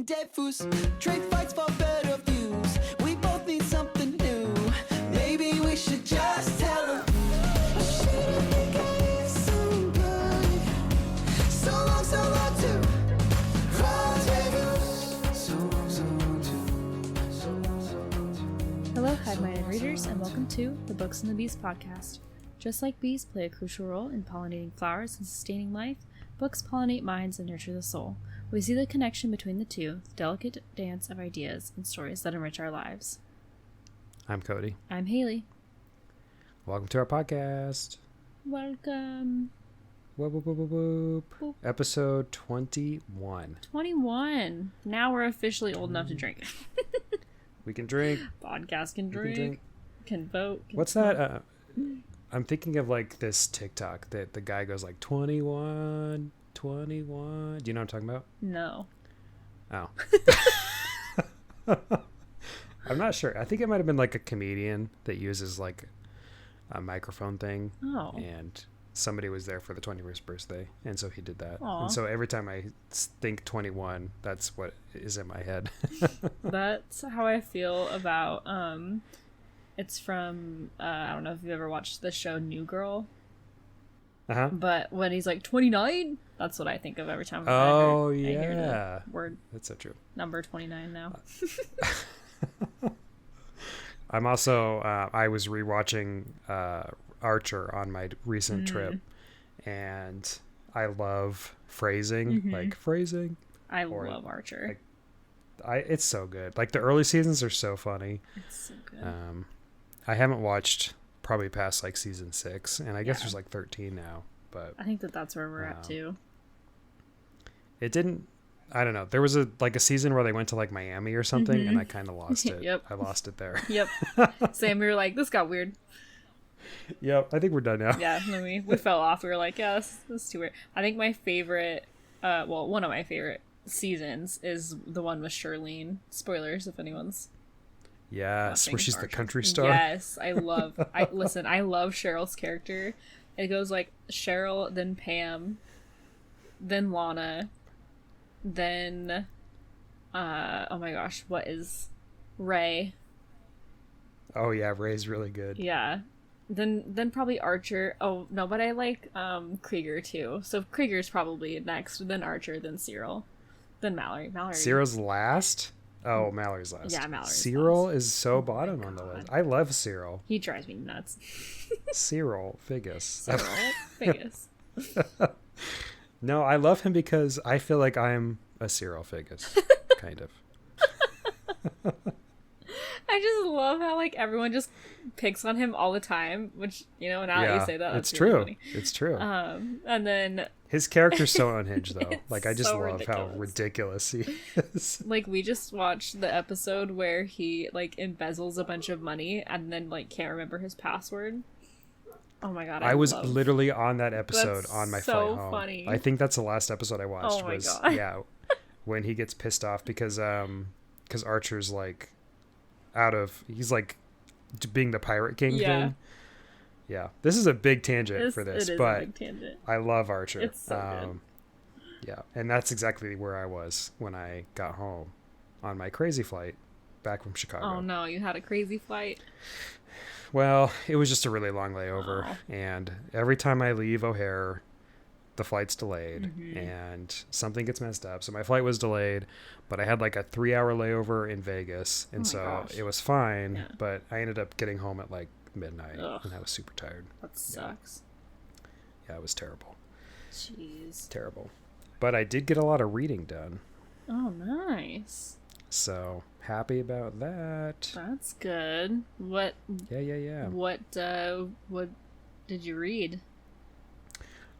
diffuse. Trade fights for better views. We both need something new. Maybe we should just tell them. I shouldn't think I is so good. So long to rendezvous. So long to. Hello, hive-minded readers, and welcome to the Books and the Bees podcast. Just like bees play a crucial role in pollinating flowers and sustaining life, books pollinate minds and nurture the soul. We see the connection between the two, the delicate dance of ideas and stories that enrich our lives. I'm Cody. I'm Hailey. Welcome to our podcast. Welcome. Whoop, whoop, whoop, whoop. Boop. Episode 21. 21. Now we're officially old enough to drink. We can drink. Podcast can drink. Can vote. What's that? I'm thinking of like this TikTok that the guy goes like 21. Do you know what I'm talking about? No. Oh. I'm not sure. I think it might have been like a comedian that uses like a microphone thing. Oh. And somebody was there for the 21st birthday. And so he did that. Aw. And so every time I think 21, that's what is in my head. That's how I feel about, it's from, I don't know if you've ever watched the show New Girl. Uh-huh. But when he's like 29, that's what I think of every time Oh, I hear yeah. the word That's so true. number 29 now. I'm also, I was rewatching Archer on my recent trip, and I love phrasing, like phrasing. I love Archer. It's so good. Like the early seasons are so funny. It's so good. I haven't watched probably past like season 6, and I guess there's like 13 now, but I think that's where we're at too. It didn't, I don't know. There was a season where they went to like Miami or something, and I kind of lost it. Yep. I lost it there. Yep. Same. We were like, this got weird. Yep. I think we're done now. Yeah. And then we fell off. We were like, yeah, this is too weird. I think my favorite, one of my favorite seasons is the one with Shirlene. Spoilers if anyone's. Yes, where she's the country star. Yes, I love Cheryl's character. It goes like Cheryl, then Pam, then Lana, then oh my gosh, what is Ray? Oh yeah, Ray's really good. Yeah. Then probably Archer. Oh no, but I like Krieger too. So Krieger's probably next, then Archer, then Cyril, then Mallory. Cyril's last? Oh, Mallory's last. Yeah, Mallory's Cyril last. is so bottom on the list. I love Cyril. He drives me nuts. Cyril Figgis. Cyril Figgis. No, I love him because I feel like I'm a Cyril Figgis, kind of. I just love how like everyone just picks on him all the time, which now that you say that, it's that's true. really funny. It's true. And then His character's so unhinged though. Like I just so love how ridiculous he is. like we just watched the episode where he like embezzles a bunch of money and then like can't remember his password. Oh my god! I was literally on that episode on my flight home. Funny. I think that's the last episode I watched. Oh my god! Yeah, when he gets pissed off because Archer's like he's like being the pirate king thing. Yeah, this is a big tangent for this, but a big tangent. I love Archer. It's so good. Yeah, and that's exactly where I was when I got home on my crazy flight back from Chicago. Oh no, you had a crazy flight. Well, it was just a really long layover, and every time I leave O'Hare, the flight's delayed, and something gets messed up. So my flight was delayed, but I had like a 3-hour layover in Vegas, and it was fine, but I ended up getting home at like midnight, and I was super tired. That sucks. Yeah, it was terrible. Jeez. Terrible. But I did get a lot of reading done. Oh, nice. So happy about that. That's good. What? Yeah. What did you read?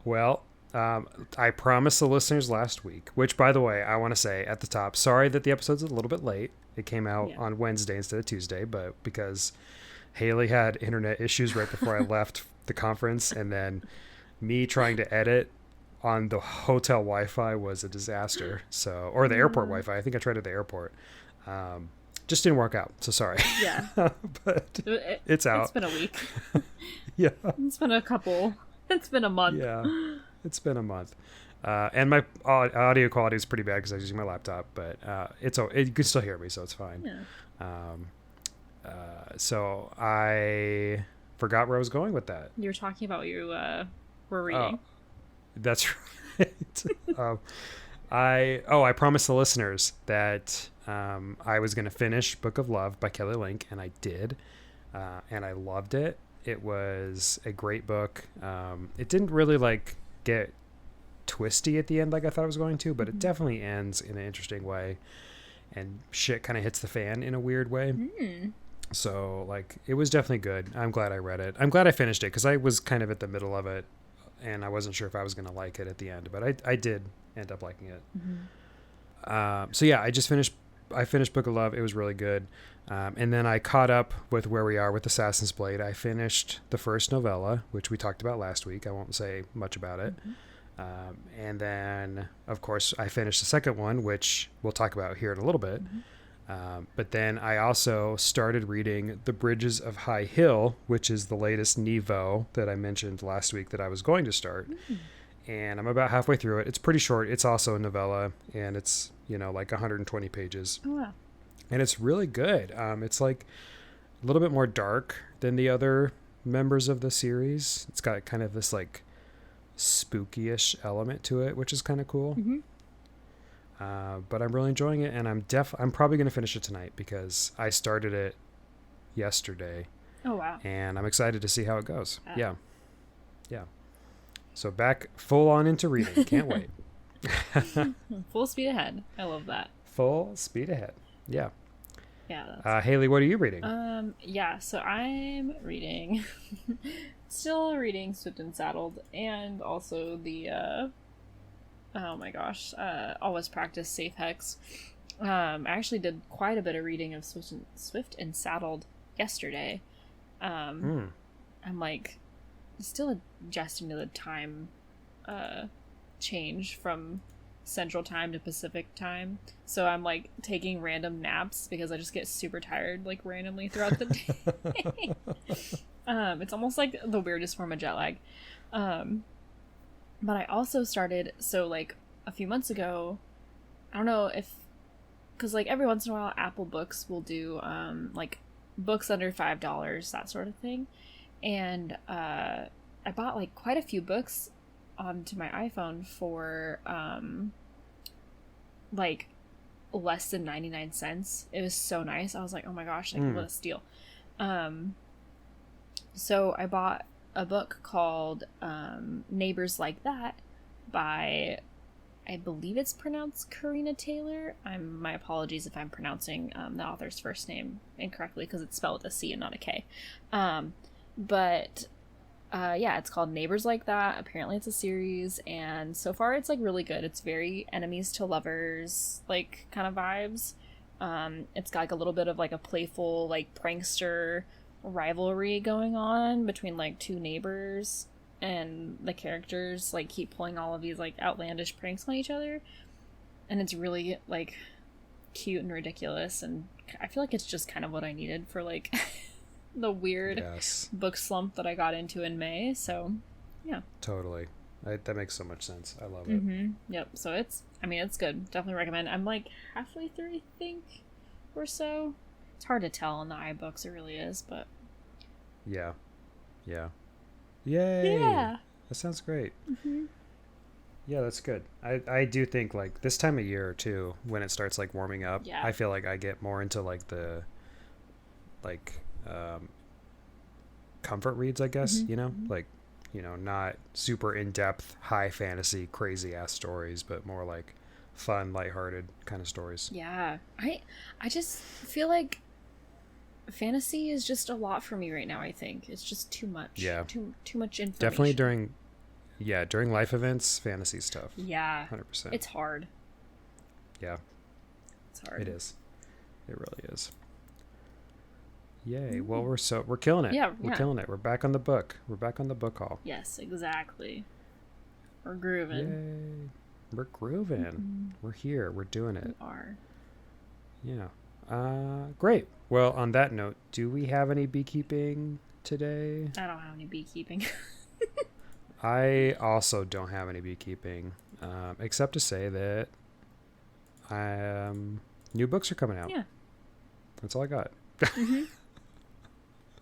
Well, I promised the listeners last week, which, by the way, I want to say at the top, sorry that the episode's a little bit late. It came out on Wednesday instead of Tuesday, but because Hailey had internet issues right before I left the conference, and then me trying to edit on the hotel Wi-Fi was a disaster. So, or the airport Wi-Fi. I think I tried at the airport. Just didn't work out. So sorry. Yeah. But it's out. It's been a week. Yeah. It's been a month. Yeah. It's been a month. And my audio quality is pretty bad because I was using my laptop, but you can still hear me, so it's fine. Yeah. So I forgot where I was going with that. You were talking about you were reading. That's right. I promised the listeners that I was going to finish Book of Love by Kelly Link, and I did, and I loved it. It was a great book. It didn't really get twisty at the end like I thought it was going to, but it definitely ends in an interesting way, and shit kind of hits the fan in a weird way. So it was definitely good. I'm glad I read it. I'm glad I finished it because I was kind of at the middle of it and I wasn't sure if I was going to like it at the end, but I did end up liking it. So yeah, I finished Book of Love. It was really good. And then I caught up with where we are with Assassin's Blade. I finished the first novella, which we talked about last week. I won't say much about it. And then, of course, I finished the second one, which we'll talk about here in a little bit. But then I also started reading The Bridges of High Hill, which is the latest Nevo that I mentioned last week that I was going to start. And I'm about halfway through it. It's pretty short. It's also a novella, and it's, 120 pages. Oh, wow. And it's really good. It's a little bit more dark than the other members of the series. It's got kind of this spooky-ish element to it, which is kind of cool. But I'm really enjoying it, and I'm probably going to finish it tonight because I started it yesterday. Oh, wow. And I'm excited to see how it goes. Yeah. So back full on into reading. Can't wait. Full speed ahead. I love that. Full speed ahead. Yeah. Yeah. Haley, what are you reading? So I'm reading, still reading Swift and Saddled, and also the, oh my gosh, Always Practice Safe Hex. I actually did quite a bit of reading of Swift and Saddled yesterday. I'm still adjusting to the time, change from Central Time to Pacific Time, so I'm taking random naps because I just get super tired randomly throughout the day. It's almost like the weirdest form of jet lag. But I also started a few months ago, I don't know if, because every once in a while Apple Books will do books under $5, that sort of thing, and I bought quite a few books onto my iPhone for less than 99 cents. It was so nice. I was like, oh my gosh, what a steal. So I bought a book called Neighbors Like That by, I believe it's pronounced Carina Taylor. My apologies if I'm pronouncing the author's first name incorrectly because it's spelled with a C and not a K. Yeah, it's called Neighbors Like That. Apparently it's a series, and so far it's really good. It's very enemies to lovers kind of vibes. It's got a little bit of a playful prankster rivalry going on between two neighbors, and the characters keep pulling all of these outlandish pranks on each other, and it's really cute and ridiculous, and I feel it's just kind of what I needed for the weird book slump that I got into in May. So yeah, totally. That makes so much sense. I love it. Yep. So it's good. Definitely recommend. I'm halfway through, I think, or so. It's hard to tell on the iBooks. It really is, but yeah. Yay! Yeah, that sounds great. Yeah, that's good. I do think this time of year too, when it starts warming up, I feel I get more into the comfort reads, I guess. Not super in-depth high fantasy crazy ass stories, but more fun, lighthearted kind of stories. Yeah, I just feel fantasy is just a lot for me right now. I think it's just too much. Yeah, too much information. Definitely during life events, fantasy stuff. Yeah, 100%. It's hard. Yeah, it's hard. It is. It really is. Yay. Well, we're killing it. Yeah, we're killing it. We're back on the book. We're back on the book haul. Yes, exactly. We're grooving. Yay. We're grooving. We're here. We're doing it. We are. Yeah. Great. Well, on that note, do we have any beekeeping today? I don't have any beekeeping. I also don't have any beekeeping, except to say that new books are coming out. Yeah. That's all I got.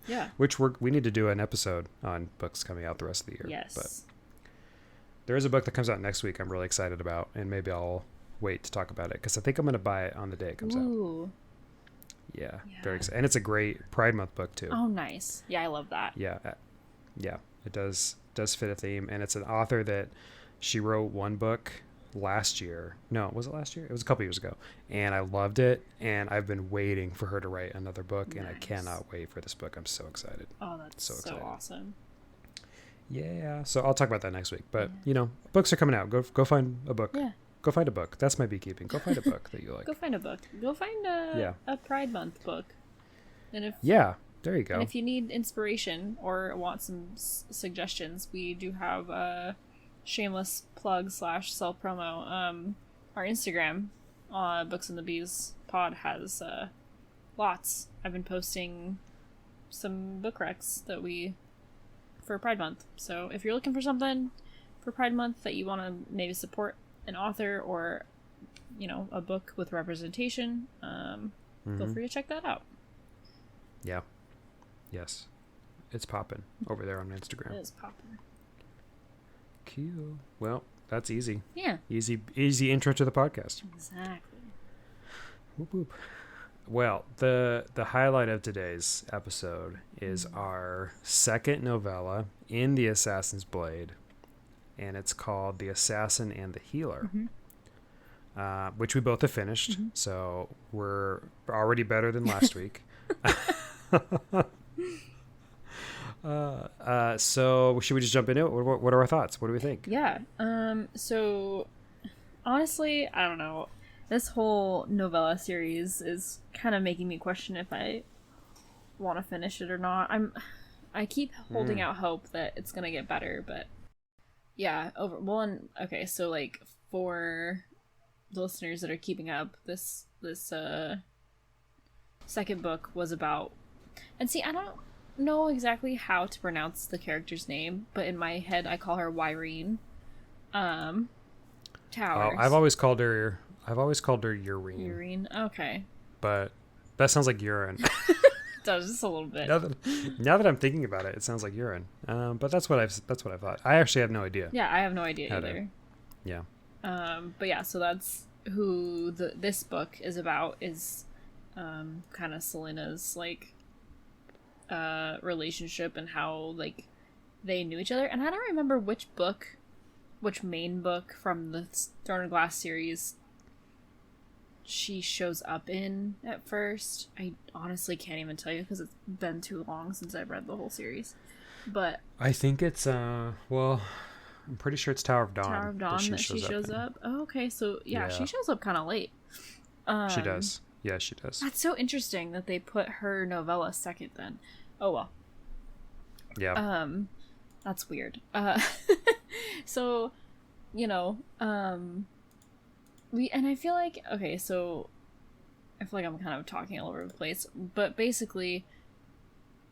Yeah. Which we need to do an episode on books coming out the rest of the year. Yes. But there is a book that comes out next week I'm really excited about, and maybe I'll wait to talk about it because I think I'm going to buy it on the day it comes out. Yeah. Very excited. And it's a great Pride Month book too. Oh, nice. Yeah, I love that. Yeah. Yeah. It does fit a theme, and it's an author that she wrote one book last year. No, was it last year? It was a couple years ago, and I loved it, and I've been waiting for her to write another book. And I cannot wait for this book. I'm so excited. Oh, that's so awesome. Yeah, so I'll talk about that next week, but books are coming out. Go find a book. Yeah, go find a book. That's my beekeeping. Go find a book that you like. Go find a book. Go find a Pride Month book. And if there you go. And if you need inspiration or want some suggestions, we do have a shameless plug / self promo. Our Instagram, Books and the Bees pod, has lots. I've been posting some book recs that for Pride Month. So if you're looking for something for Pride Month that you want to maybe support an author or a book with representation, feel free to check that out. Yeah. Yes. It's popping over there on Instagram. It is popping. Cool. Well, that's easy. Yeah. Easy intro to the podcast. Exactly. Whoop whoop. Well, the highlight of today's episode is our second novella in the Assassin's Blade, and it's called The Assassin and the Healer, which we both have finished, so we're already better than last week. So should we just jump into it? What are our thoughts? What do we think? Yeah. So honestly, I don't know. This whole novella series is kind of making me question if I want to finish it or not. I keep holding out hope that it's gonna get better, but yeah. Okay. So like for the listeners that are keeping up, this second book was about, and see, I don't know exactly how to pronounce the character's name, but in my head I call her Wyrene. Towers. Oh, I've always called her Urine. Urine. Okay. But that sounds like urine. It does, just a little bit. Now that I'm thinking about it, it sounds like urine. But that's what I thought. I actually had no idea. Yeah, I have no idea either. Yeah. But yeah, so that's who this book is about, is kind of Selena's like relationship and how like they knew each other. And I don't remember which main book from the Throne of Glass series she shows up in at first. I honestly can't even tell you because it's been too long since I've read the whole series. But I think it's well, I'm pretty sure it's Tower of Dawn. Tower of Dawn that she shows up. Oh, okay, so yeah, she shows up kind of late. She does. Yeah, she does. That's so interesting that they put her novella second then. Oh well. Yeah. That's weird. So, I feel like, okay, so I feel like I'm kind of talking all over the place, but basically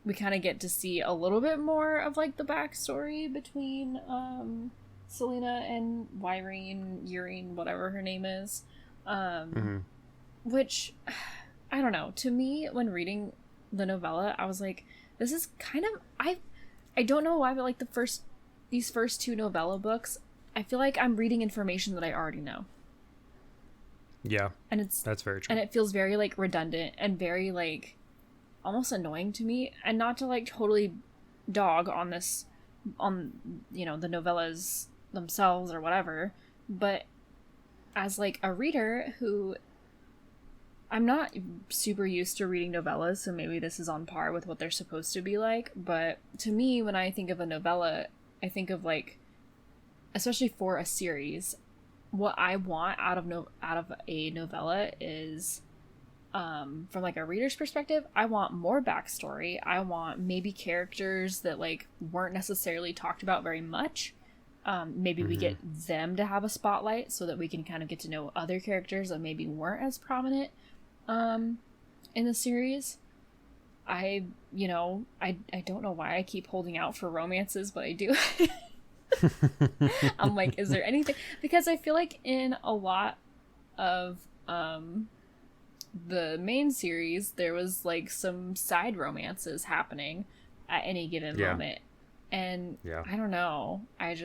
we kind of get to see a little bit more of like the backstory between Selena and Urine, whatever her name is. Which, I don't know, to me, when reading the novella, I was like, this is kind of, I don't know why, but like these first two novella books, I feel like I'm reading information that I already know. Yeah. And that's very true. And it feels very like redundant and very like almost annoying to me, and not to like totally dog on the novellas themselves or whatever, but as like a reader who, I'm not super used to reading novellas, so maybe this is on par with what they're supposed to be like, but to me, when I think of a novella, I think of like, especially for a series, what I want out of a novella is, from like a reader's perspective, I want more backstory. I want maybe characters that like weren't necessarily talked about very much. Maybe we get them to have a spotlight so that we can kind of get to know other characters that maybe weren't as prominent in the series. I don't know why I keep holding out for romances, but I do. I'm like, is there anything? Because I feel like in a lot of the main series, there was like some side romances happening at any given moment. And I don't know. I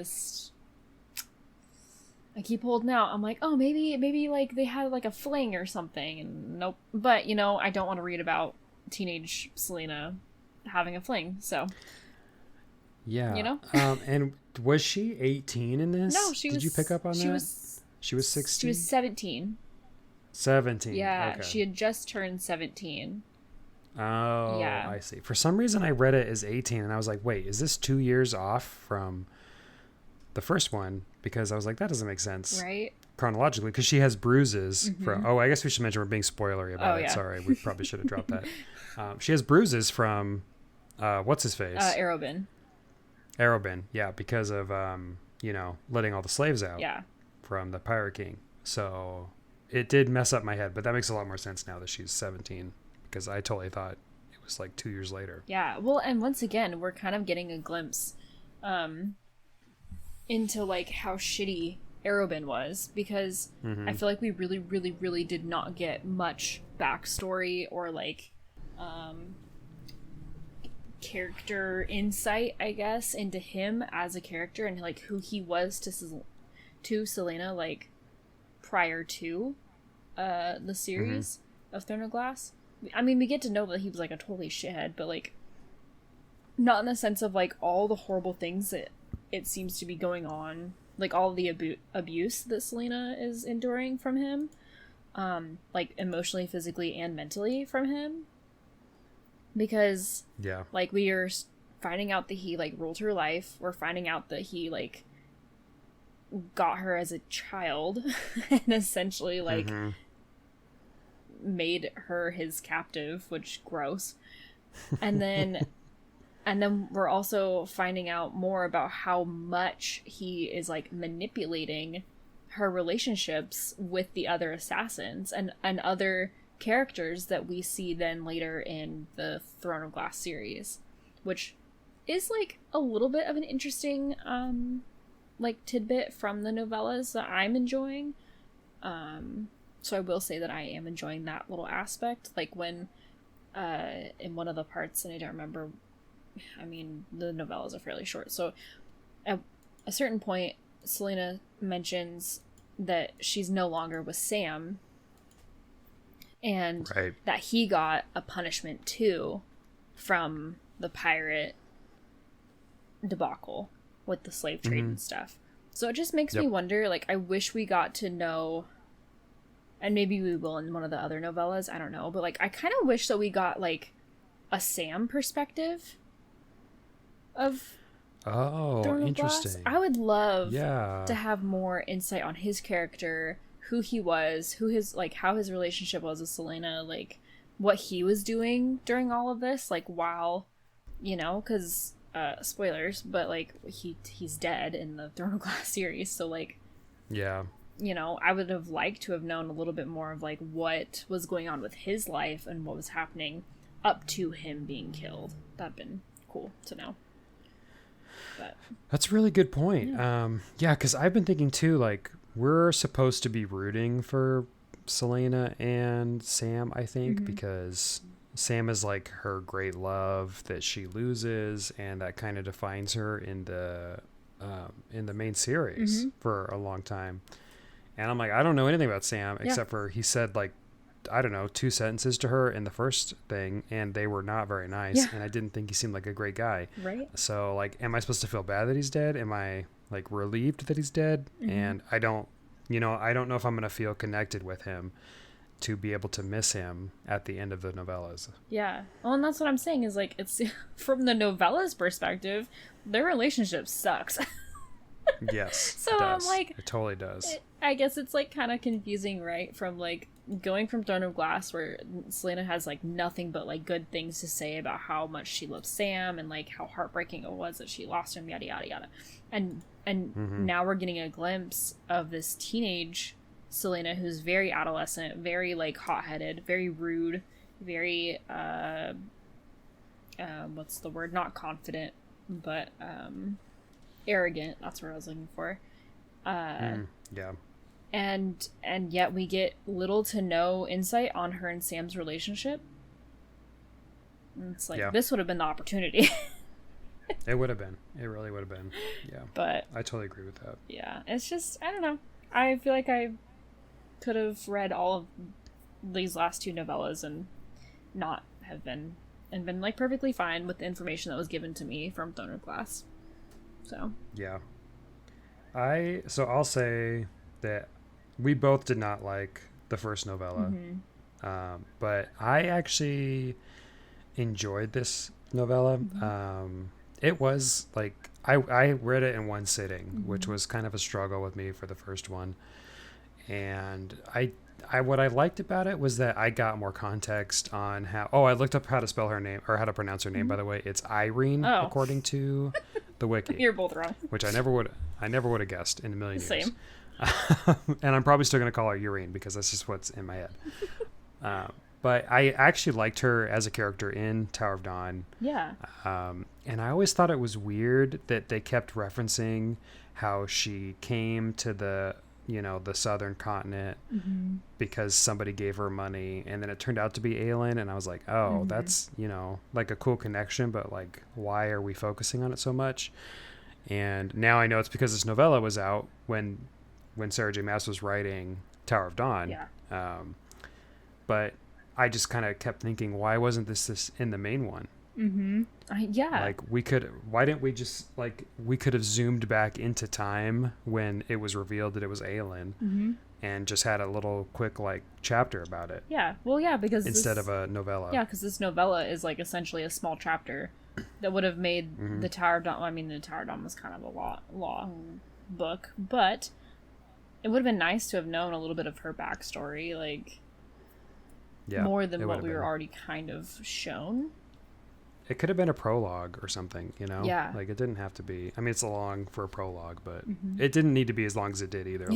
keep holding out. I'm like, oh, maybe like they had like a fling or something. And nope. But, you know, I don't want to read about teenage Selena having a fling. So, yeah. You know? And was she 18 in this? No, she was. Did you pick up on that? She was 16? She was 17. 17. Yeah, okay. she had just turned 17. Oh, yeah. I see. For some reason, I read it as 18, and I was like, wait, is this 2 years off from the first one? Because I was like, that doesn't make sense. Right? Chronologically, because she has bruises from... Oh, I guess we should mention we're being spoilery about it. Yeah. Sorry, we probably should have dropped that. She has bruises from... what's his face? Arobin. Arobin, yeah, because of, you know, letting all the slaves out from the Pirate King. So it did mess up my head, but that makes a lot more sense now that she's 17, because I totally thought it was like 2 years later. Yeah, well, and once again, we're kind of getting a glimpse into like how shitty Arobin was, because I feel like we really, really, really did not get much backstory or like character insight, I guess, into him as a character and like who he was to Selena, like prior to the series of Throne of Glass. I mean, we get to know that he was like a totally shithead, but like not in the sense of like all the horrible things that it seems to be going on, like all the abuse that Selena is enduring from him, like emotionally, physically, and mentally from him. Because like we are finding out that he like ruled her life. We're finding out that he like got her as a child and essentially like made her his captive, which gross. And then we're also finding out more about how much he is like manipulating her relationships with the other assassins and other characters that we see then later in the Throne of Glass series, which is like a little bit of an interesting like tidbit from the novellas that I'm enjoying. So I will say that I am enjoying that little aspect, like when in one of the parts, and I don't remember, I mean the novellas are fairly short, so at a certain point Selena mentions that she's no longer with Sam, and that he got a punishment too from the pirate debacle with the slave trade and stuff. So it just makes me wonder, like, I wish we got to know, and maybe we will in one of the other novellas, I don't know, but like I kind of wish that we got like a Sam perspective of Throne of Glass. I would love to have more insight on his character, who he was, who his like how his relationship was with Selena, like what he was doing during all of this, like while, you know, because spoilers, but like he's dead in the Throne of Glass series, so like you know, I would have liked to have known a little bit more of like what was going on with his life and what was happening up to him being killed. That'd been cool to know. But that's a really good point. Yeah, because I've been thinking too, like, we're supposed to be rooting for Selena and Sam, I think, because Sam is like her great love that she loses, and that kind of defines her in the main series for a long time. And I'm like, I don't know anything about Sam except for he said like, I don't know, 2 sentences to her in the first thing, and they were not very nice. And I didn't think he seemed like a great guy. Right. So like, am I supposed to feel bad that he's dead? Am I like relieved that he's dead? And I don't know if I'm going to feel connected with him to be able to miss him at the end of the novellas. Yeah. Well, and that's what I'm saying is like, it's from the novella's perspective, their relationship sucks. Yes. So I'm like, it totally does. I guess it's like kind of confusing, right? From like going from Throne of Glass, where Selena has like nothing but like good things to say about how much she loves Sam and like how heartbreaking it was that she lost him, yada yada yada, and now we're getting a glimpse of this teenage Selena who's very adolescent, very like hot-headed, very rude, very what's the word? Not confident, but arrogant. That's what I was looking for. Yeah. And yet we get little to no insight on her and Sam's relationship. And it's like, this would have been the opportunity. It would have been. It really would have been. Yeah. But I totally agree with that. Yeah. It's just, I don't know. I feel like I could have read all of these last 2 novellas and not have been like perfectly fine with the information that was given to me from Throne Glass. So. Yeah. So I'll say that we both did not like the first novella. Mm-hmm. But I actually enjoyed this novella. Mm-hmm. It was like I read it in one sitting, which was kind of a struggle with me for the first one. And I what I liked about it was that I got more context on how. Oh, I looked up how to spell her name or how to pronounce her name. By the way, it's Irene according to the wiki. You're both wrong. Which I never would have guessed in a million years. Same. And I'm probably still going to call her Urine because that's just what's in my head. But I actually liked her as a character in Tower of Dawn. Yeah. And I always thought it was weird that they kept referencing how she came to the southern continent because somebody gave her money, and then it turned out to be Aelin, and I was like, oh, that's, like a cool connection, but like, why are we focusing on it so much? And now I know it's because this novella was out when Sarah J. Maas was writing Tower of Dawn. Yeah. But I just kind of kept thinking, why wasn't this in the main one? Mm-hmm. Yeah. Like why didn't we just we could have zoomed back into time when it was revealed that it was Aelin and just had a little quick chapter about it. Yeah. Well, yeah, because instead of a novella. Yeah, because this novella is essentially a small chapter that would have made the Tower of Dawn. I mean, the Tower of Dawn was kind of a long book, but it would have been nice to have known a little bit of her backstory, more than what we were already kind of shown. It could have been a prologue or something, Yeah. It didn't have to be. I mean, it's long for a prologue, but it didn't need to be as long as it did either.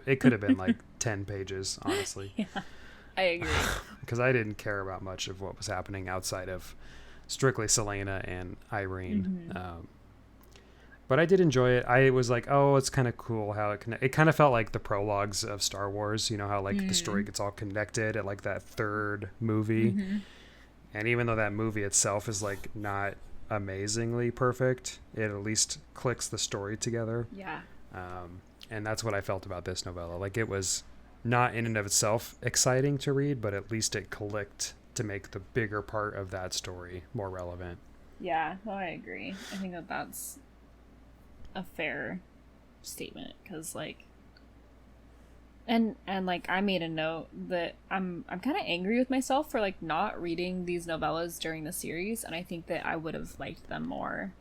It could have been 10 pages, honestly. Yeah, I agree. Because I didn't care about much of what was happening outside of strictly Selena and Irene. But I did enjoy it. I was like, oh, it's kind of cool how it kind of felt like the prologues of Star Wars. How the story gets all connected at that third movie. And even though that movie itself is not amazingly perfect, it at least clicks the story together. Yeah. And that's what I felt about this novella. It was not in and of itself exciting to read, but at least it clicked to make the bigger part of that story more relevant. Yeah, no, I agree. I think that's a fair statement because And I made a note that I'm kind of angry with myself for not reading these novellas during the series, and I think that I would have liked them more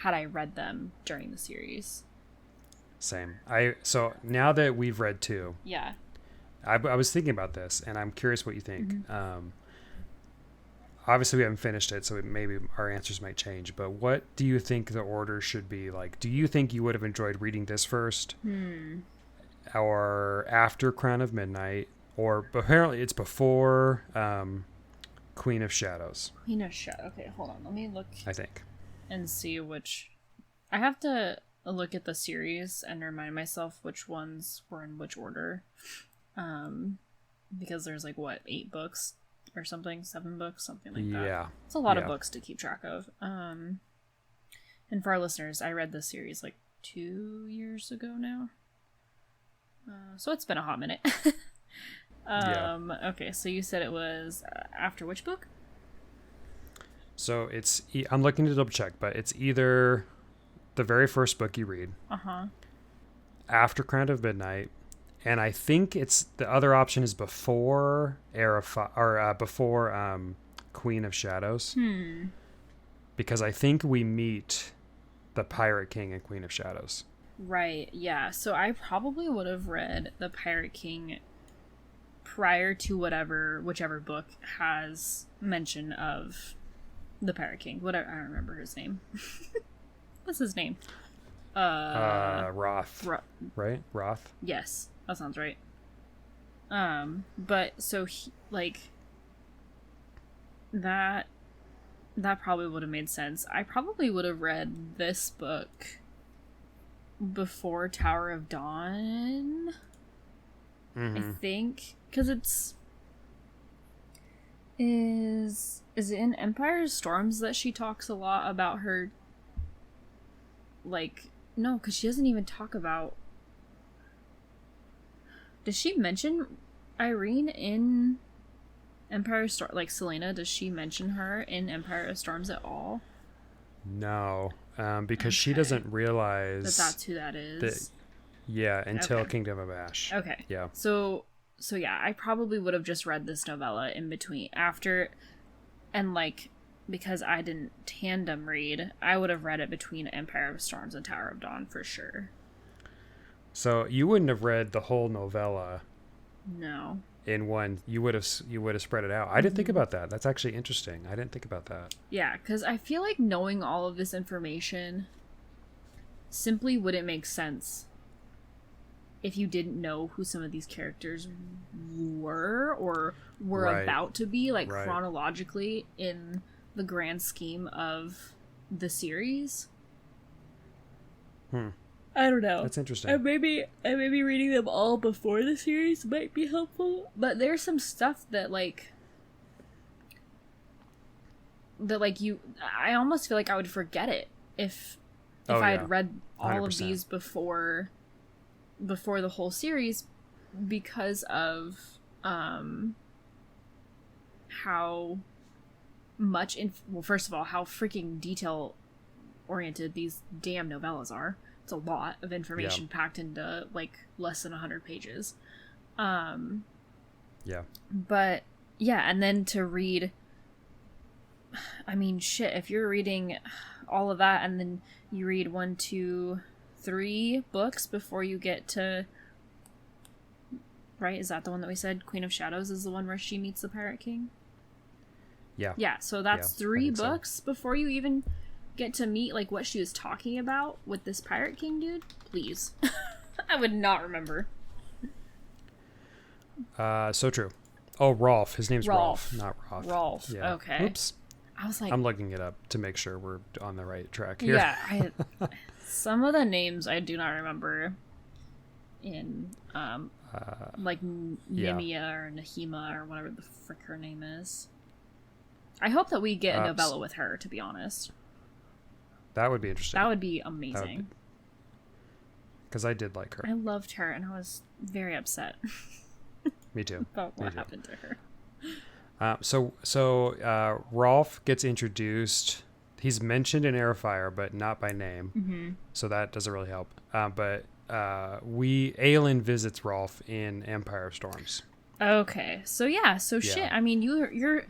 had I read them during the series. Same. So now that we've read 2, yeah, I was thinking about this, and I'm curious what you think. Obviously, we haven't finished it, so maybe our answers might change. But what do you think the order should be like? Do you think you would have enjoyed reading this first? Or after Crown of Midnight, or apparently it's before Queen of Shadows. Queen of Shadows. Okay, hold on. Let me look. I think. And see which. I have to look at the series and remind myself which ones were in which order. Because there's 8 books or something, 7 books, something like that. Yeah. It's a lot of books to keep track of. And for our listeners, I read this series 2 years ago now. So it's been a hot minute. Okay, so you said it was after which book? So I'm looking to double check, but it's either the very first book you read, after Crown of Midnight, and I think it's the other option is before before Queen of Shadows. Because I think we meet the Pirate King and Queen of Shadows. Right, yeah. So I probably would have read The Pirate King prior to whichever book has mention of the Pirate King. Whatever, I don't remember his name. What's his name? Roth. Right? Roth? Yes, that sounds right. But so that probably would have made sense. I probably would have read this book before Tower of Dawn. Mm-hmm. I think, because is it in Empire of Storms that she talks a lot about her, like, no, because she doesn't even talk about, does she mention Irene in Empire of Storms? Like, Selena, does she mention her in Empire of Storms at all? No, because she doesn't realize That's who that is. Until Kingdom of Ash. Okay. Yeah. So yeah, I probably would have just read this novella in between after, and like, because I didn't tandem read, I would have read it between Empire of Storms and Tower of Dawn for sure. So you wouldn't have read the whole novella. No. In one, you would have spread it out. I didn't think about that. That's actually interesting. I didn't think about that. Yeah, because I feel like knowing all of this information simply wouldn't make sense if you didn't know who some of these characters were or were about to be, like, chronologically in the grand scheme of the series. I don't know. That's interesting. And maybe reading them all before the series might be helpful. But there's some stuff that, like, I almost feel like I would forget it if I had read all 100%. Of these before the whole series, because of how much well, first of all, how freaking detail oriented these damn novellas are. It's a lot of information packed into, like, less than 100 pages. But yeah, and then to read, I mean, shit, if you're reading all of that and then you read 1, 2, 3 books before you get to, right? Is that the one that we said? Queen of Shadows is the one where she meets the Pirate King? Yeah, so that's 3 books before you even get to meet, like, what she was talking about with this Pirate King dude. Please. I would not remember. So true. Oh, Rolf. His name's Rolf, not Roth. Rolf. Yeah. Okay. Oops. I was like, I'm looking it up to make sure we're on the right track here. Yeah. Some of the names I do not remember in, like, Nemia or Nahima or whatever the frick her name is. I hope that we get a novella with her, to be honest. That would be interesting. That would be amazing. Because I did like her. I loved her, and I was very upset. Me too. About what happened to her. So Rolf gets introduced. He's mentioned in Air of Fire, but not by name. Mm-hmm. So that doesn't really help. But Aelin visits Rolf in Empire of Storms. Okay. So yeah. So shit. I mean, you're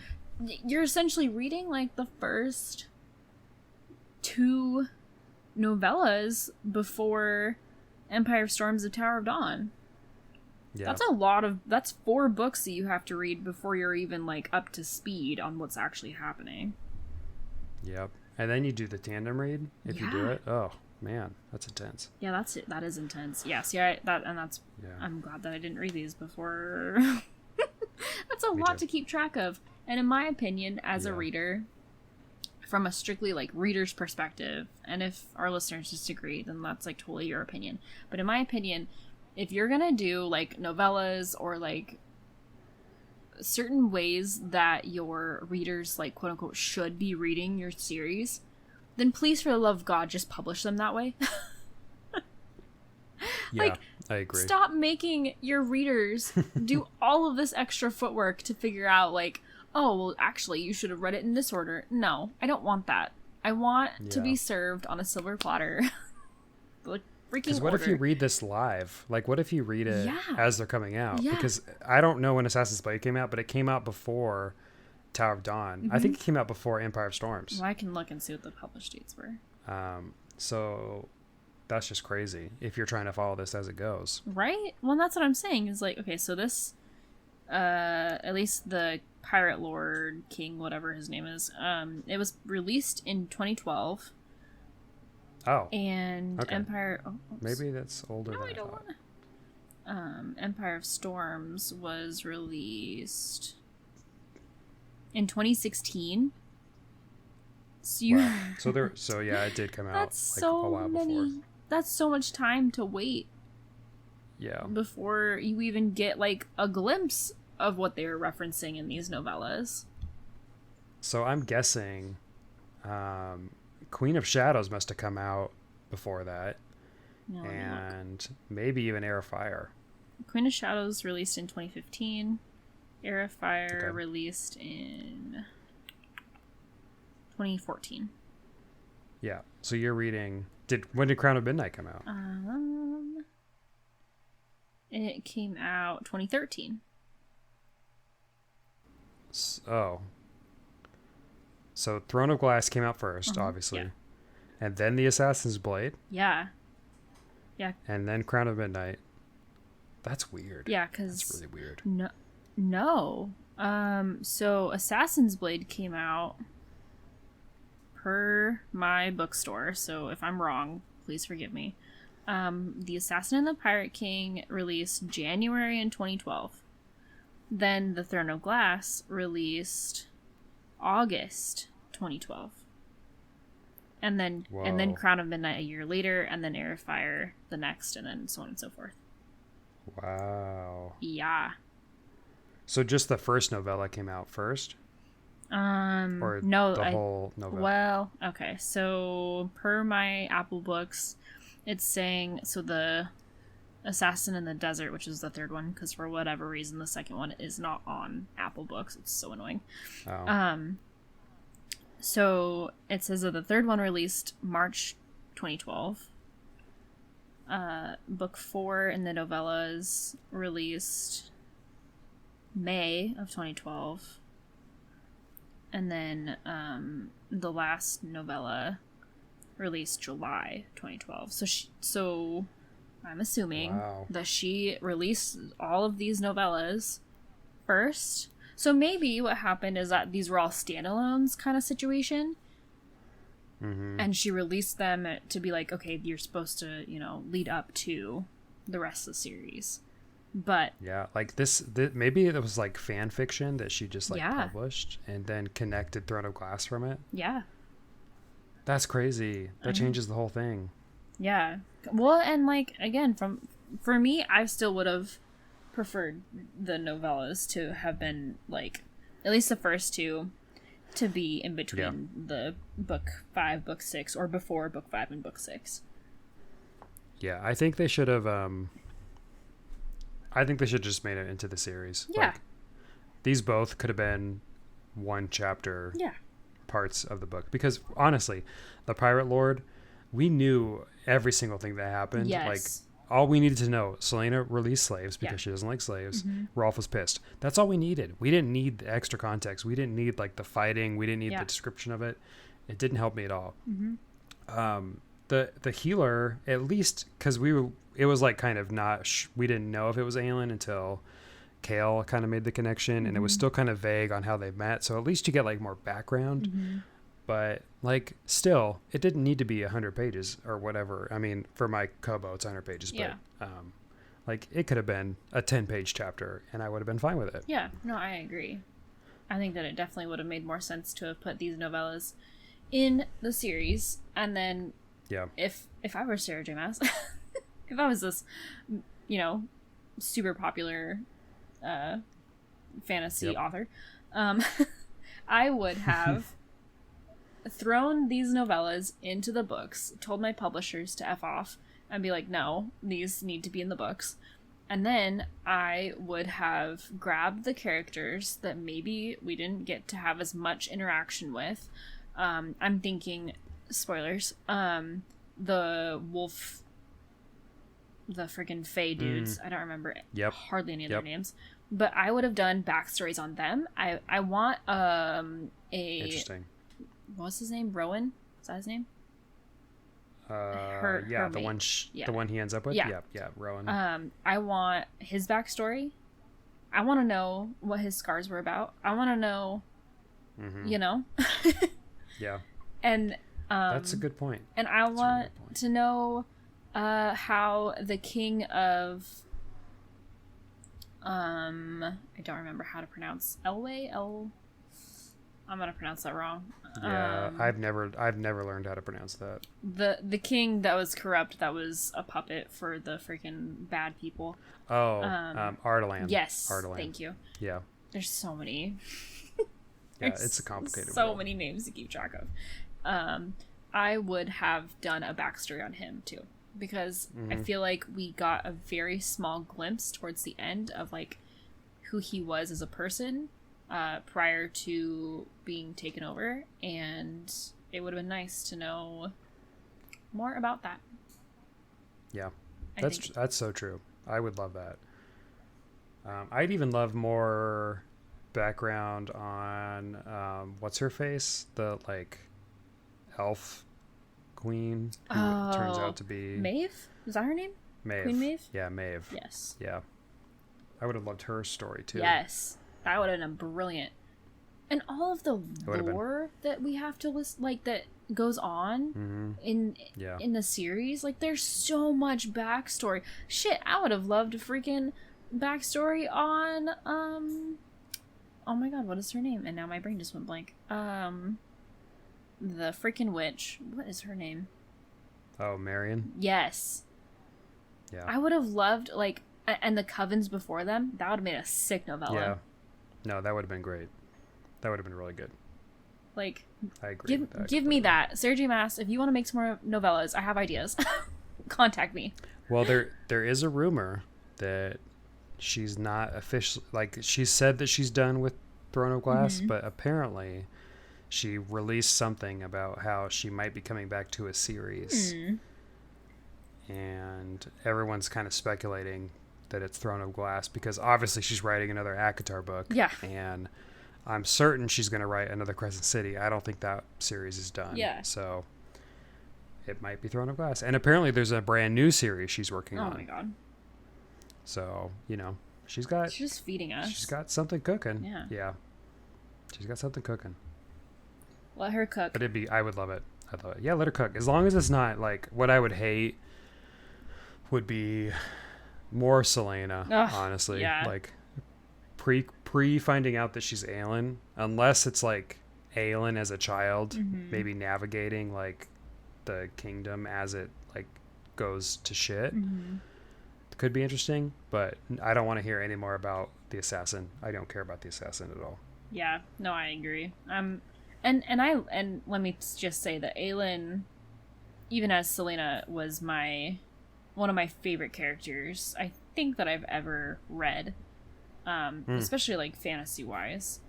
essentially reading, like, the first 2 novellas before Empire of Storms, the Tower of Dawn. Yeah. That's 4 books that you have to read before you're even, like, up to speed on what's actually happening. Yep. And then you do the tandem read if you do it. Oh man, that's intense. Yeah, that's it. That is intense. Yes, I'm glad that I didn't read these before. That's a lot to keep track of. And in my opinion, as a reader, from a strictly, like, reader's perspective, and if our listeners disagree, then that's, like, totally your opinion. But in my opinion, if you're gonna do, like, novellas or, like, certain ways that your readers, like, quote unquote, should be reading your series, then please, for the love of God, just publish them that way. Like, I agree. Stop making your readers do all of this extra footwork to figure out, like, oh, well, actually, you should have read it in this order. No, I don't want that. I want to be served on a silver platter. Like, freaking Because what if you read this live? Like, what if you read it as they're coming out? Yeah. Because I don't know when Assassin's Blade came out, but it came out before Tower of Dawn. I think it came out before Empire of Storms. Well, I can look and see what the published dates were. So that's just crazy if you're trying to follow this as it goes. Right? Well, that's what I'm saying. Is like, okay, so this, at least the Pirate Lord King, whatever his name is, it was released in 2012. Oh. And okay. Empire... Oh, maybe that's older than I don't thought. Want to. Empire of Storms was released in 2016. So So yeah, it did come out that's like so a while before. that's so much time to wait. Yeah. Before you even get like a glimpse of what they were referencing in these novellas. So I'm guessing Queen of Shadows must have come out before that. No, and maybe even Air of Fire. Queen of Shadows released in 2015. Air of Fire Okay. released in 2014. Yeah. So you're reading... When did Crown of Midnight come out? It came out 2013. Oh. So Throne of Glass came out first, obviously. Yeah. And then The Assassin's Blade. Yeah. Yeah. And then Crown of Midnight. That's weird. Yeah, because... That's really weird. No. So Assassin's Blade came out per my bookstore, so if I'm wrong, please forgive me. The Assassin and the Pirate King released January in 2012. Then The Throne of Glass released August 2012. And then Crown of Midnight a year later, and then Air of Fire the next, and then so on and so forth. Wow. Yeah. So just the first novella came out first? Or no, the whole novella? Well, okay. So per my Apple Books, it's saying the Assassin in the Desert, which is the third one, because for whatever reason the second one is not on Apple Books. It's so annoying. Oh. So it says that the third one released March 2012. Book 4 in the novellas released May of 2012. And then the last novella released July 2012. So I'm assuming that she released all of these novellas first. So maybe what happened is that these were all standalones kind of situation. Mm-hmm. And she released them to be like, okay, you're supposed to, lead up to the rest of the series. But yeah, like this maybe it was like fan fiction that she just published and then connected Throne of Glass from it. Yeah. That's crazy. That changes the whole thing. Yeah. Well, and again, for me, I still would have preferred the novellas to have been at least the first two to be in between the book 5, book 6, or before book 5 and book 6. Yeah, I think they should have I think they should just made it into the series. Yeah. These both could have been one chapter parts of the book. Because honestly, the Pirate Lord, we knew every single thing that happened. Yes. All we needed to know, Selena released slaves because she doesn't like slaves. Mm-hmm. Rolf was pissed. That's all we needed. We didn't need the extra context. We didn't need the fighting. We didn't need the description of it. It didn't help me at all. Mm-hmm. The healer, at least, because it was kind of not, we didn't know if it was Aelin until Kale kind of made the connection, and it was still kind of vague on how they met. So at least you get more background. Mm-hmm. But still, it didn't need to be 100 pages or whatever. I mean, for my Kobo, it's 100 pages. Yeah. But it could have been a 10-page chapter, and I would have been fine with it. Yeah. No, I agree. I think that it definitely would have made more sense to have put these novellas in the series, and then if I were Sarah J. Maas, if I was this, super popular fantasy author, I would have thrown these novellas into the books, told my publishers to F off, and be like, no, these need to be in the books. And then I would have grabbed the characters that maybe we didn't get to have as much interaction with. I'm thinking, spoilers, the wolf, the friggin' Fae dudes. I don't remember hardly any of their names. But I would have done backstories on them. I want Interesting. What's his name? Rowan? Is that his name? The mate. one the one he ends up with. Yeah, Rowan. I want his backstory. I want to know what his scars were about. I want to know, Yeah. And that's a good point. And I want to know how the king of I don't remember how to pronounce I'm gonna pronounce that wrong. Yeah, I've never learned how to pronounce that. The king that was corrupt, that was a puppet for the freaking bad people. Oh, Ardalan. Yes, Ardalan. thank you. Yeah. There's so many. Yeah, it's a complicated so world. many names to keep track of. I would have done a backstory on him too, because I feel like we got a very small glimpse towards the end of like who he was as a person prior to being taken over, and it would have been nice to know more about that. Yeah, that's so true. I would love that. I'd even love more background on what's her face, the like elf queen who turns out to be Maeve. Is that her name? Maeve. Queen Maeve. Yeah, Maeve. Yes. Yeah, I would have loved her story too. Yes, that would have been brilliant. And all of the lore that we have to list, like that goes on in the series, like there's so much backstory. Shit, I would have loved a freaking backstory on oh my god, what is her name? And now my brain just went blank. The freaking witch. What is her name? Oh, Marion. Yes. Yeah. I would have loved like, and the covens before them. That would have made a sick novella. Yeah. No, that would have been great. That would have been really good. Like, I agree. Give me that, Sarah J. Maas. If you want to make some more novellas, I have ideas. Contact me. Well, there is a rumor that she's not officially, like, she said that she's done with Throne of Glass, but apparently she released something about how she might be coming back to a series. And everyone's kind of speculating that it's Throne of Glass because obviously she's writing another ACOTAR book. Yeah. And I'm certain she's going to write another Crescent City. I don't think that series is done. Yeah. So it might be Throne of Glass. And apparently there's a brand new series she's working on. Oh my god. So, you know, she's just feeding us. She's got something cooking. Yeah. Yeah. She's got something cooking. Let her cook. But I would love it. I'd love it. Yeah, let her cook. As long as it's not like what I would hate would be more Selena, honestly. Yeah. Like pre finding out that she's Aelin, unless it's like Aelin as a child, maybe navigating like the kingdom as it like goes to shit. Could be interesting, but I don't want to hear any more about the assassin. I don't care about the assassin at all. Yeah, no, I agree. And let me just say that Aelin, even as Selena, was one of my favorite characters I think that I've ever read. Especially like fantasy wise.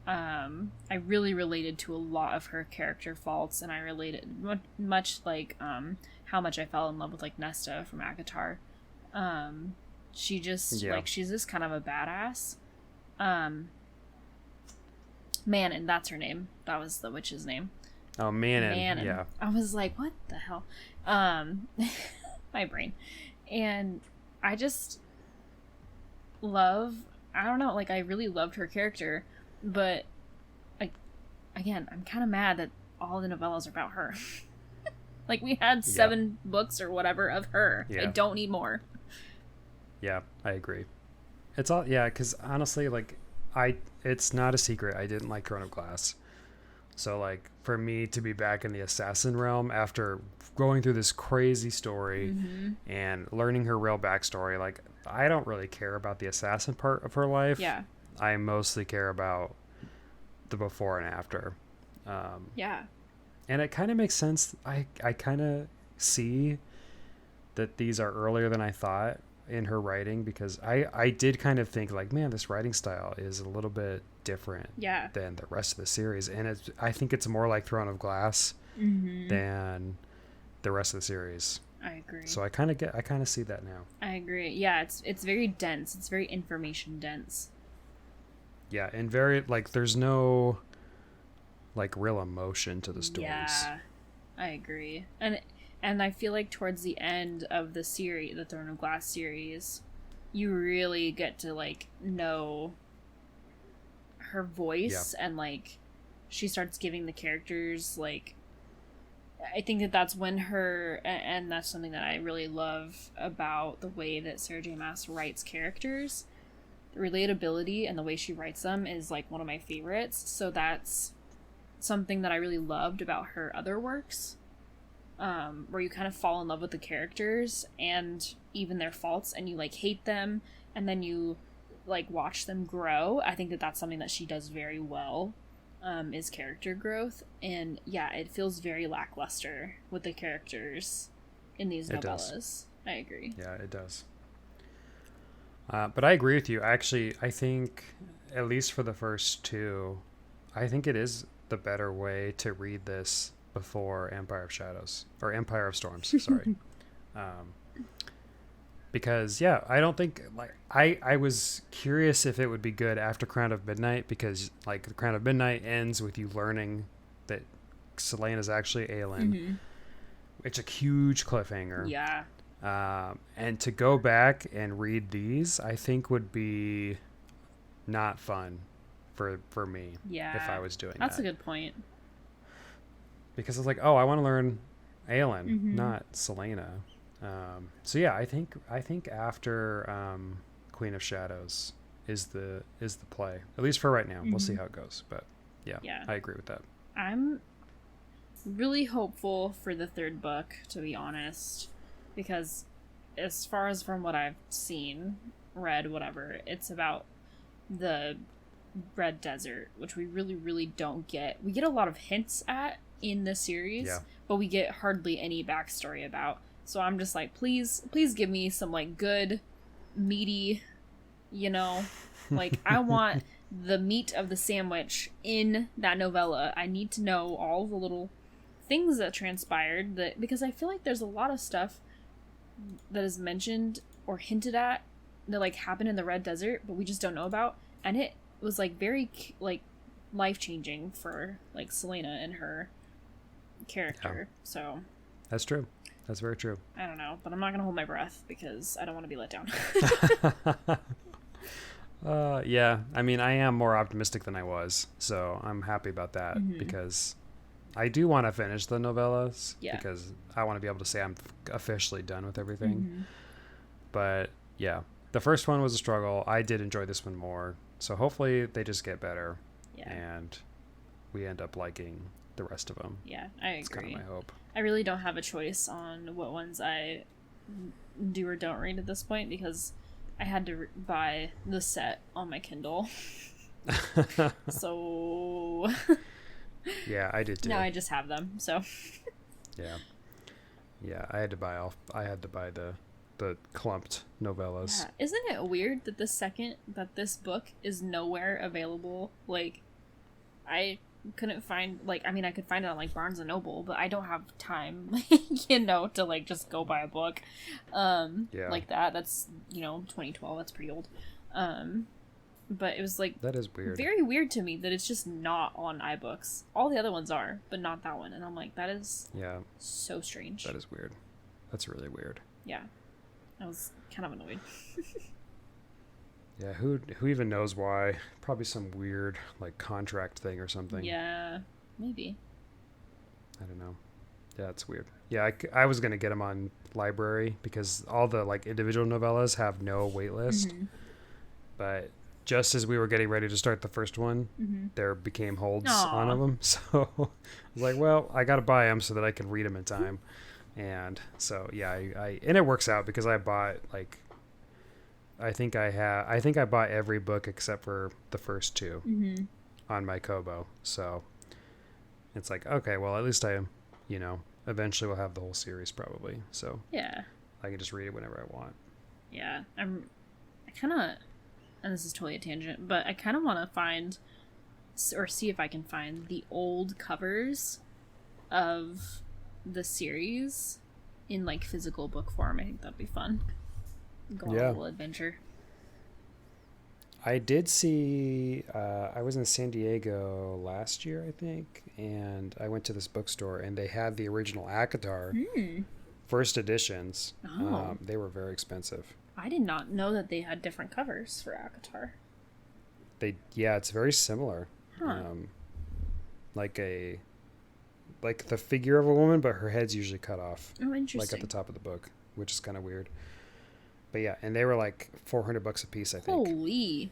I really related to a lot of her character faults, and I related much like how much I fell in love with like Nesta from ACOTAR. She just like, she's this kind of a badass. Manon, that's her name. That was the witch's name. Oh, Manon. Yeah. I was like, what the hell? My brain. And I just love, I don't know, like I really loved her character, but again, I'm kind of mad that all the novellas are about her. Like we had 7 books or whatever of her. I don't need more. Yeah, I agree. It's all, because honestly, like it's not a secret. I didn't like Throne of Glass. So like for me to be back in the assassin realm after going through this crazy story and learning her real backstory, like I don't really care about the assassin part of her life. Yeah. I mostly care about the before and after. And it kind of makes sense. I kind of see that these are earlier than I thought in her writing, because I did kind of think like, man, this writing style is a little bit different than the rest of the series. And I think it's more like Throne of Glass than the rest of the series. I agree. So I kind of see that now. I agree. Yeah, it's very dense. It's very information dense. Yeah, and very like there's no like real emotion to the stories. Yeah, I agree. And I feel like towards the end of the series, the Throne of Glass series, you really get to like know her voice and like she starts giving the characters like, I think that's when and that's something that I really love about the way that Sarah J. Maas writes characters. The relatability and the way she writes them is like one of my favorites. So that's something that I really loved about her other works, where you kind of fall in love with the characters and even their faults, and you like hate them, and then you like watch them grow. I think that that's something that she does very well, is character growth. And yeah, it feels very lackluster with the characters in these novellas. I agree. Yeah, it does. But I agree with you. Actually, I think, at least for the first two, I think it is the better way to read this before Empire of Shadows, or Empire of Storms, sorry. Because, yeah, I don't think, like, I was curious if it would be good after Crown of Midnight, because, like, the Crown of Midnight ends with you learning that Selene is actually Aelin. Mm-hmm. It's a huge cliffhanger. Yeah. And to go back and read these, I think would be not fun for me. Yeah. If I was doing That's that. a good point. Because I was like, oh, I want to learn Aelin, not Selena. So yeah, I think after Queen of Shadows is the play, at least for right now. We'll see how it goes, but yeah, I agree with that. I'm really hopeful for the third book, to be honest, because as far as from what I've seen, read, whatever, it's about the Red Desert, which we really don't get. We get a lot of hints at in the series, but we get hardly any backstory about. So I'm just like, please give me some like good, meaty, like I want the meat of the sandwich in that novella. I need to know all the little things that transpired, because I feel like there's a lot of stuff that is mentioned or hinted at that like happened in the Red Desert, but we just don't know about, and it was like very like life-changing for like Selena and her character. So that's true. That's very true. I don't know, but I'm not gonna hold my breath because I don't want to be let down. Yeah, I mean, I am more optimistic than I was, so I'm happy about that, because I do want to finish the novellas, because I want to be able to say I'm officially done with everything. But yeah, the first one was a struggle. I did enjoy this one more, so hopefully they just get better, and we end up liking the rest of them. Yeah, I agree. That's kind of my hope. I really don't have a choice on what ones I do or don't read at this point, because I had to buy the set on my Kindle. So yeah, I did too. now I just have them. So yeah, I had to buy the clumped novellas. Yeah. Isn't it weird that the second that this book is nowhere available, like I couldn't find, like, I mean, I could find it on like Barnes and Noble, but I don't have time, to like just go buy a book like that. That's 2012. That's pretty old. But it was like, that is weird. Very weird to me that it's just not on iBooks. All the other ones are, but not that one. And I'm like, that is so strange. That is weird. That's really weird. Yeah, I was kind of annoyed. Yeah, who even knows why? Probably some weird, like, contract thing or something. Yeah, maybe. I don't know. Yeah, it's weird. Yeah, I was going to get them on library, because all the, like, individual novellas have no wait list. But just as we were getting ready to start the first one, there became holds on them. So I was like, well, I got to buy them so that I can read them in time. And so, yeah, and it works out, because I bought, like, I think I bought every book except for the first two on my Kobo. So it's like, okay, well, at least I, eventually will have the whole series probably. So yeah, I can just read it whenever I want. Yeah, I kind of, and this is totally a tangent, but I kind of want to find or see if I can find the old covers of the series in like physical book form. I think that'd be fun. Go on a little adventure. I did see, I was in San Diego last year, I think, and I went to this bookstore, and they had the original ACOTAR first editions. They were very expensive. I did not know that they had different covers for ACOTAR. It's very similar. Like the figure of a woman, but her head's usually cut off. Oh, interesting. Like at the top of the book, which is kind of weird. But yeah, and they were like $400 a piece, I think. Holy.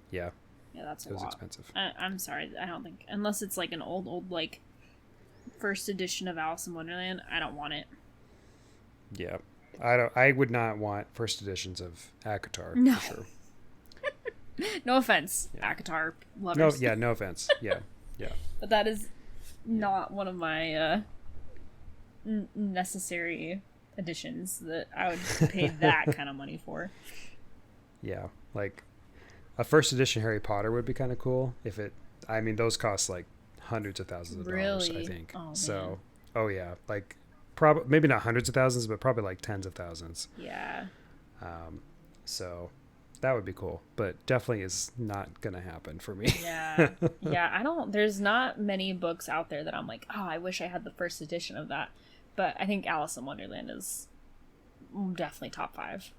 Yeah. Yeah, that's a It was lot. expensive. I'm sorry, I don't think, unless it's like an old like first edition of Alice in Wonderland, I don't want it. Yeah, I would not want first editions of ACOTAR. No. For sure. No offense, ACOTAR lovers. No, yeah, no offense. Yeah. But that is not one of my necessary additions that I would pay that kind of money for. Yeah, like a first edition Harry Potter would be kind of cool if it. I mean, those cost like hundreds of thousands of dollars. I think. Oh, man. So, yeah, like maybe not hundreds of thousands, but probably like tens of thousands. Yeah. So that would be cool, but definitely is not gonna happen for me. Yeah. Yeah, there's not many books out there that I'm like, oh, I wish I had the first edition of that. But I think Alice in Wonderland is definitely top 5.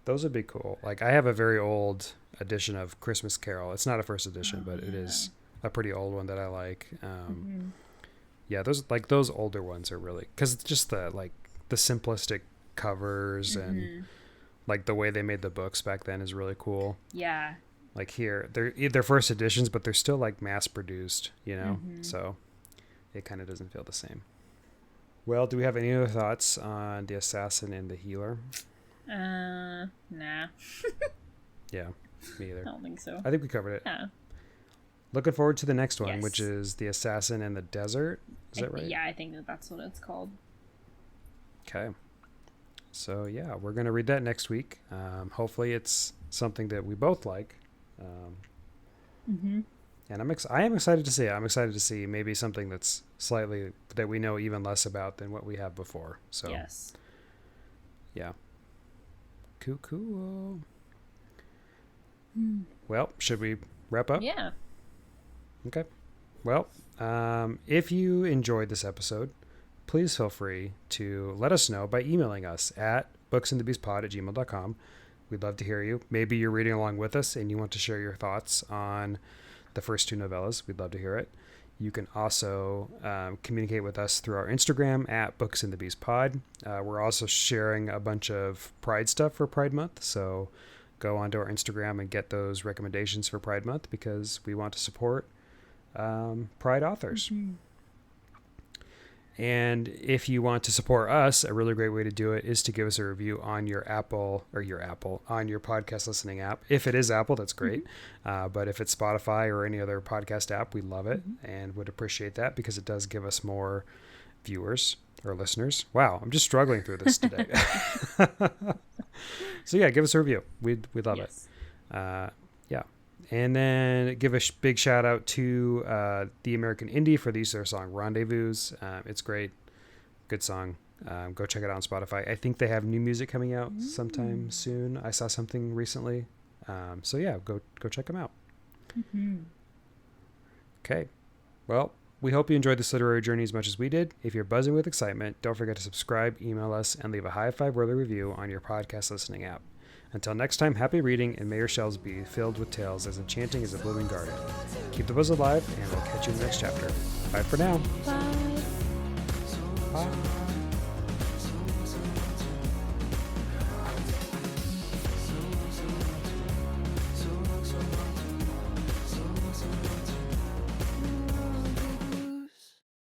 Those would be cool. Like I have a very old edition of Christmas Carol. It's not a first edition, but it is a pretty old one that I like. Yeah, those older ones are really, because just the simplistic covers and like the way they made the books back then is really cool. Yeah. Like here, they're first editions, but they're still like mass produced, so it kind of doesn't feel the same. Well, do we have any other thoughts on the Assassin and the Healer? Nah. Yeah, me either. I don't think so. I think we covered it. Yeah. Looking forward to the next one, Yes. which is the Assassin in the Desert. Is that right? Yeah, I think that's what it's called. Okay. So yeah, we're gonna read that next week. Hopefully, it's something that we both like. And I am excited to see it. I'm excited to see maybe something that's slightly that we know even less about than what we have before. So Yes. yeah. Cool. Well, should we wrap up? Yeah. Okay. Well, if you enjoyed this episode, please feel free to let us know by emailing us at booksandthebeastpod@gmail.com. We'd love to hear you. Maybe you're reading along with us and you want to share your thoughts on the first 2 novellas. We'd love to hear it. You can also communicate with us through our Instagram at booksandthebeastpod. We're also sharing a bunch of Pride stuff for Pride Month, so go onto our Instagram and get those recommendations for Pride Month because we want to support Pride authors. And if you want to support us, a really great way to do it is to give us a review on your on your podcast listening app. If it is Apple, that's great. But if it's Spotify or any other podcast app, we love it and would appreciate that because it does give us more viewers or listeners. Wow, I'm just struggling through this today. So yeah, give us a review. We'd love it. Yeah. And then give a big shout out to the American Indie for the use of their song Rendezvous. It's great. Good song. Go check it out on Spotify. I think they have new music coming out sometime soon. I saw something recently. So yeah, go check them out. Okay. Well, we hope you enjoyed this literary journey as much as we did. If you're buzzing with excitement, don't forget to subscribe, email us, and leave a high 5-word review on your podcast listening app. Until next time, happy reading, and may your shelves be filled with tales as enchanting as a blooming garden. Keep the buzz alive, and we'll catch you in the next chapter. Bye for now. Bye. Bye.